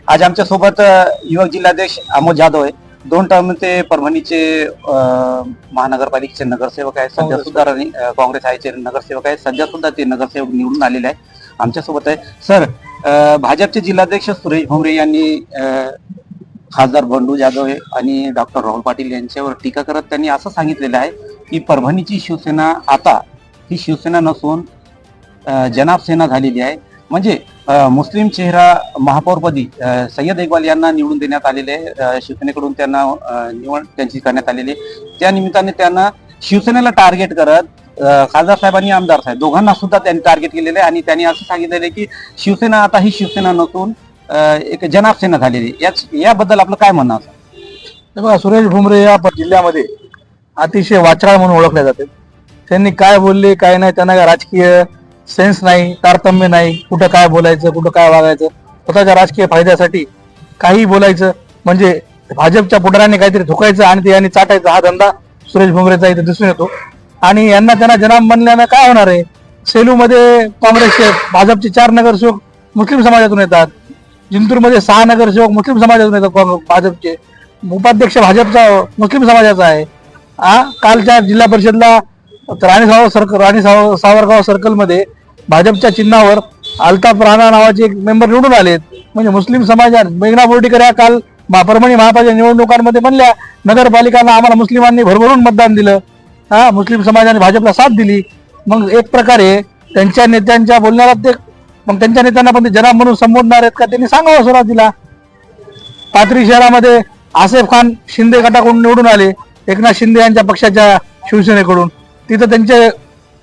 आज आमच्या सोबत युवक जिल्हाध्यक्ष अमोल जाधव आहे. 2 टर्म ते परभणीचे महानगरपालिकेचे नगरसेवक आहे. सध्या सुद्धा काँग्रेस आयचे नगरसेवक आहे. सध्या सुद्धा ते नगरसेवक निवडून आलेले आहे. आमच्या सोबत आहे सर. भाजपचे जिल्हाध्यक्ष सुरेश भोमरे यांनी खासदार बंडू जाधव आणि डॉक्टर राहुल पाटील यांच्यावर टीका करत त्यांनी असं सांगितलेलं आहे की परभणीची शिवसेना आता ही शिवसेना नसून जनाब सेना झालेली आहे. म्हणजे मुस्लिम चेहरा महापौरपदी सय्यद इक्बाल यांना निवडून देण्यात आलेले आहे. शिवसेनेकडून त्यांना निवड त्यांची करण्यात आलेली आहे. त्या निमित्ताने त्यांना शिवसेनेला टार्गेट करत खासदार साहेबांनी आमदार साहेब दोघांना सुद्धा त्यांनी टार्गेट केलेले आहे आणि त्यांनी असं सांगितलेलं आहे की शिवसेना आता ही शिवसेना नसून एक जनाब सेना झालेली. याबद्दल आपलं काय म्हणणं असं? बघा, सुरेश भोमरे या जिल्ह्यामध्ये अतिशय वाचाळ म्हणून ओळखले जाते. त्यांनी काय बोलले काय नाही, त्यांना काय राजकीय सेन्स नाही, तारतम्य नाही, कुठं काय बोलायचं कुठं काय वागायचं, स्वतःच्या राजकीय फायद्यासाठी काही बोलायचं, म्हणजे भाजपच्या पुढाऱ्यांनी काहीतरी थुकायचं आणि ते यांनी चाटायचं, हा धंदा सुरेश भोमरेचा इथे दिसून येतो. आणि यांना त्यांना जनाब म्हणल्यानं काय होणार आहे? सेलूमध्ये काँग्रेसचे भाजपचे 4 नगरसेवक मुस्लिम समाजातून येतात. जिंतूरमध्ये 6 नगरसेवक मुस्लिम समाजातून येतात. भाजपचे उपाध्यक्ष भाजपचा मुस्लिम समाजाचा आहे. कालच्या जिल्हा परिषदला राणी सावरगाव सर्कलमध्ये भाजपच्या चिन्हावर अल्ताफ राणा नावाचे एक मेंबर निवडून आलेत. म्हणजे मुस्लिम समाजात मेघना बोर्डीकर या काल परभणी महापालिका निवडणुकांमध्ये म्हणल्या नगरपालिकांना आम्हाला मुस्लिमांनी भरभरून मतदान दिलं. मुस्लिम समाजाने भाजपला साथ दिली. मग एक प्रकारे त्यांच्या नेत्यांच्या बोलण्याला ते मग त्यांच्या नेत्यांना पण ते जनाब म्हणून संबोधणार आहेत का, त्यांनी सांगावं सुरुवातीला. पाथरी शहरामध्ये आसेफ खान शिंदे गटाकडून निवडून आले, एकनाथ शिंदे यांच्या पक्षाच्या शिवसेनेकडून. तिथं त्यांचे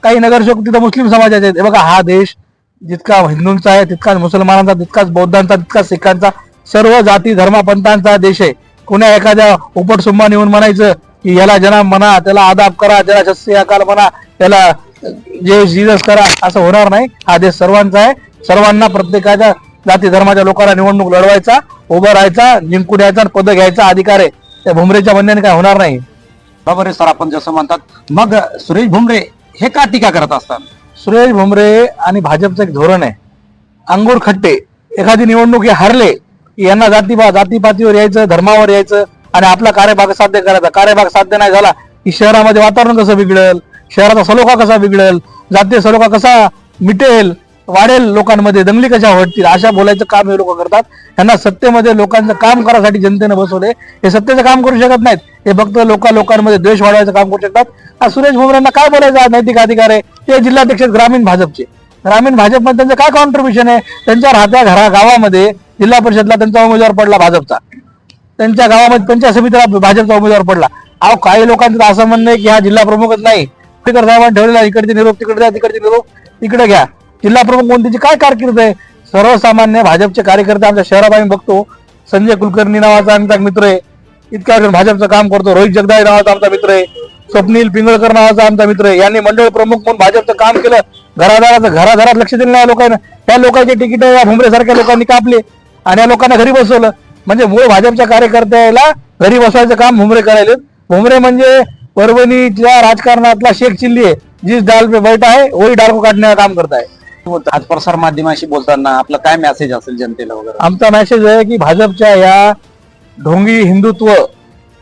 काही नगरसेवक तिथं मुस्लिम समाजाचे आहेत. हे बघा, हा देश जितका हिंदूंचा आहे तितकाच मुसलमानांचा, तितकाच बौद्धांचा, तितकाच सिखांचा, सर्व जाती धर्मपंथांचा देश आहे. कुण्या एखाद्या उपटसुंबाने येऊन म्हणायचं की याला जनाब म्हणा, त्याला आदाब करा, त्याला शस्सी अकाल म्हणा, त्याला जे जीजस करा, असं होणार नाही. हा देश सर्वांचा आहे. सर्वांना, प्रत्येकाच्या जाती धर्माच्या लोकांना निवडणूक लढवायचा, उभं राहायचा, जिंकून यायचा, पद घ्यायचा अधिकार आहे. त्या भुमरेच्या म्हणण्याने काय होणार नाही. बरोबर आहे सर, आपण जसं म्हणतात. मग सुरेश भोमरे हे का टीका करत असतात? सुरेश भोमरे आणि भाजपचं एक धोरण आहे, अंगूर खट्टे. एखादी निवडणूक हे हरले की यांना जातीपातीवर यायचं, धर्मावर यायचं आणि आपला कार्यभाग साध्य करायचा. कार्यभाग साध्य नाही झाला की शहरामध्ये वातावरण कसं बिघडेल, शहराचा सलोखा कसा बिघडेल, जातीय सलोखा कसा मिटेल, वाढेल, लोकांमध्ये दंगली कशा वाढतील, अशा बोलायचं काम हे लोक करतात. त्यांना सत्तेमध्ये लोकांचं काम करायसाठी जनतेने बसवले. हे सत्तेचं काम करू शकत नाहीत. हे फक्त लोकांमध्ये द्वेष वाढवायचं काम करू शकतात. सुरेश भोमरेंना काय बोलायचं नैतिक अधिकार आहे? ते जिल्हाध्यक्ष ग्रामीण भाजपचे. ग्रामीण भाजपमध्ये त्यांचं काय कॉन्ट्रीब्युशन आहे? त्यांच्या राहत्या गावामध्ये जिल्हा परिषदला त्यांचा उमेदवार पडला भाजपचा, त्यांच्या गावामध्ये पंचायत समितीला भाजपचा उमेदवार पडला. काही लोकांचं असं म्हणणं आहे की हा जिल्हा प्रमुखच नाही, स्पीकर साहेबांनी ठेवलेला, इकडचे निरोप तिकडे द्या, तिकडचे निरोप इकडे घ्या. जिल्हा प्रमुख कोणतीची काय कारकीर्द आहे? सर्वसामान्य भाजपचे कार्यकर्ते आमच्या शहरात आम्ही बघतो. संजय कुलकर्णी नावाचा आमचा मित्र आहे, इतक्या वर्ष भाजपचं काम करतो. रोहित जगदाळे नावाचा आमचा मित्र आहे. स्वप्नील पिंगळकर नावाचा आमचा मित्र आहे. यांनी मंडळ प्रमुख म्हणून भाजपचं काम केलं. घराघरात लक्ष दिलं नाही लोकांना. त्या लोकांचे तिकीट या भुमरेसारख्या लोकांनी कापले आणि या लोकांना घरी बसवलं. म्हणजे मूळ भाजपच्या कार्यकर्त्याला घरी बसवायचं काम भुमरे करायले. भुमरे म्हणजे परभणीच्या राजकारणातला शेख चिल्ली आहे, जिस डाल पे बैठा आहे वही डाल को काटण्याचं काम करत आहे. आज प्रसार माध्यमांशी बोलताना आपला काय मेसेज असेल जनतेला वगैरे? आमचा मेसेज आहे की भाजपच्या या ढोंगी हिंदुत्व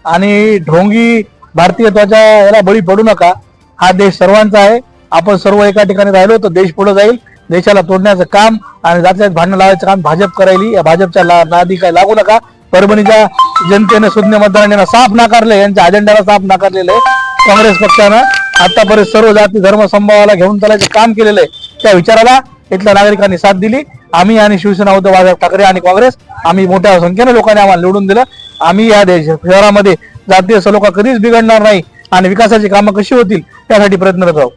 आणि ढोंगी भारतीयत्वाच्या याला बळी पडू नका. हा देश सर्वांचा आहे. आपण सर्व एका ठिकाणी राहिलो तर देश पुढे जाईल. देशाला तोडण्याचं काम आणि जातीयात भांडण लावायचं काम भाजप करायली. या भाजपच्या नादी काय लागू नका. परभणीच्या जनतेने शून्य मतदारांना साफ नाकारले, यांच्या अजेंड्याला साफ नाकारलेलं आहे. काँग्रेस पक्षानं आतापर्यंत सर्व जाती धर्म समभावाला घेऊन चालायचं काम केलेलं आहे. त्या विचाराला इथल्या नागरिकांनी साथ दिली. आम्ही आणि शिवसेना, उद्धव बाळासाहेब ठाकरे आणि काँग्रेस, आम्ही मोठ्या संख्येने लोकांनी आम्हाला निवडून दिलं. आम्ही या शहरामध्ये जातीय सलोखा कधीच बिघडणार नाही आणि विकासाची कामं कशी होतील त्यासाठी प्रयत्नरत आहोत.